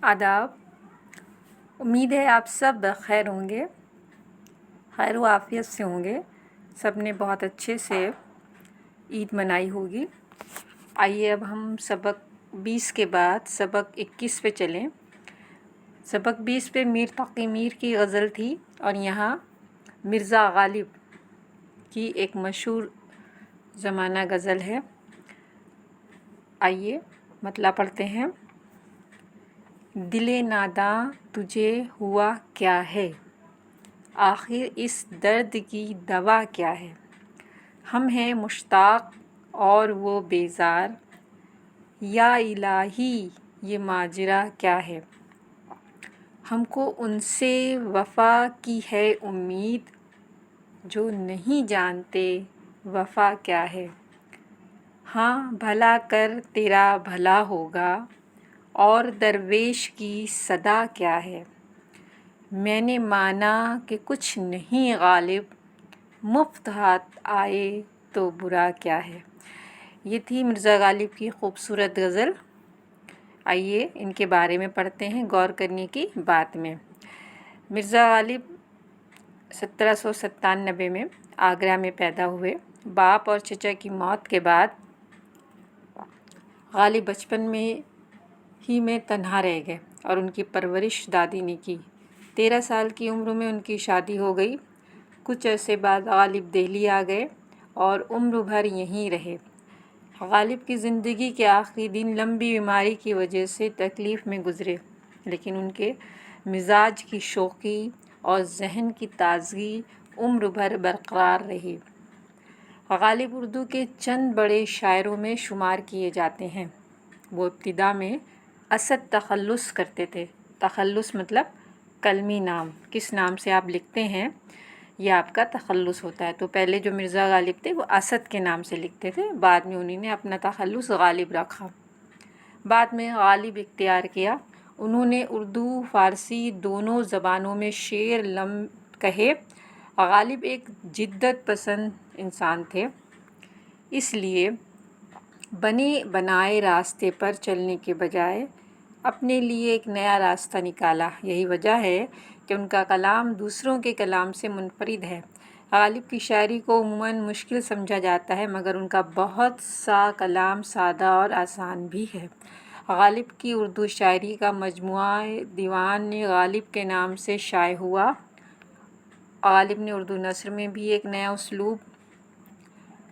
आदाब। उम्मीद है आप सब खैर होंगे, खैर व आफियत से होंगे। सब ने बहुत अच्छे से ईद मनाई होगी। आइए अब हम सबक 20 के बाद सबक 21 पे चलें। सबक 20 पे मीर तक़ी मीर की गज़ल थी और यहाँ मिर्ज़ा गालिब की एक मशहूर ज़माना गज़ल है। आइए मतलब पढ़ते हैं। दिले नादां तुझे हुआ क्या है, आखिर इस दर्द की दवा क्या है। हम हैं मुश्ताक और वो बेज़ार, या इलाही ये माजरा क्या है। हमको उनसे वफ़ा की है उम्मीद, जो नहीं जानते वफ़ा क्या है। हाँ भला कर तेरा भला होगा, और दरवेश की सदा क्या है। मैंने माना कि कुछ नहीं गालिब, मुफ्त हाथ आए तो बुरा क्या है। ये थी मिर्ज़ा गालिब की ख़ूबसूरत गज़ल। आइए इनके बारे में पढ़ते हैं गौर करने की बात में। मिर्ज़ा गालिब 1797 में आगरा में पैदा हुए। बाप और चचा की मौत के बाद गालिब बचपन में ही में तन्हा रह गए और उनकी परवरिश दादी ने की। 13 साल की उम्र में उनकी शादी हो गई। कुछ अरसे बाद गालिब दिल्ली आ गए और उम्र भर यहीं रहे। गालिब की ज़िंदगी के आखिरी दिन लंबी बीमारी की वजह से तकलीफ़ में गुज़रे, लेकिन उनके मिजाज की शौक़ी और जहन की ताज़गी उम्र भर बरकरार रही। गालिब उर्दू के चंद बड़े शायरों में शुमार किए जाते हैं। वो इब्तिदा में असद तखल्लुस करते थे। तखल्लुस मतलब कलमी नाम, किस नाम से आप लिखते हैं यह आपका तखल्लुस होता है। तो पहले जो मिर्ज़ा गालिब थे वो असद के नाम से लिखते थे, बाद में उन्होंने अपना तखल्लुस गालिब रखा। बाद में गालिब इख्तियार किया। उन्होंने उर्दू फ़ारसी दोनों ज़बानों में शेर लम कहे। गालिब एक जिद्दत पसंद इंसान थे, इसलिए बने बनाए रास्ते पर चलने के बजाय अपने लिए एक नया रास्ता निकाला। यही वजह है कि उनका कलाम दूसरों के कलाम से मुनफरिद है। गालिब की शायरी को उम्मन मुश्किल समझा जाता है, मगर उनका बहुत सा कलाम सादा और आसान भी है। गालिब की उर्दू शायरी का मजमुआ दीवान गालिब के नाम से शाये हुआ। गालिब ने उर्दू नस्र में भी एक नया उसलूब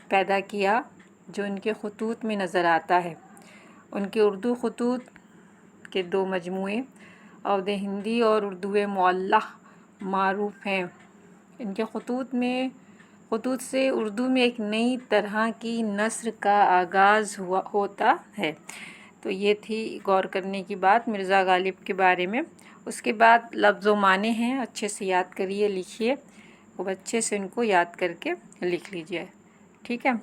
पैदा किया जो उनके ख़ुतूत में नज़र आता है। उनके उर्दू ख़ुतूत के 2 मजमूए अवध हिंदी और उर्दू मुअल्लक़ मारूफ़ हैं। इनके ख़ुतूत से उर्दू में एक नई तरह की नस्र का आगाज़ होता है। तो ये थी गौर करने की बात मिर्ज़ा गालिब के बारे में। उसके बाद लफ्ज़ व माने हैं, अच्छे से याद करिए, लिखिए, खूब अच्छे से उनको याद करके लिख लीजिए। ठीक है।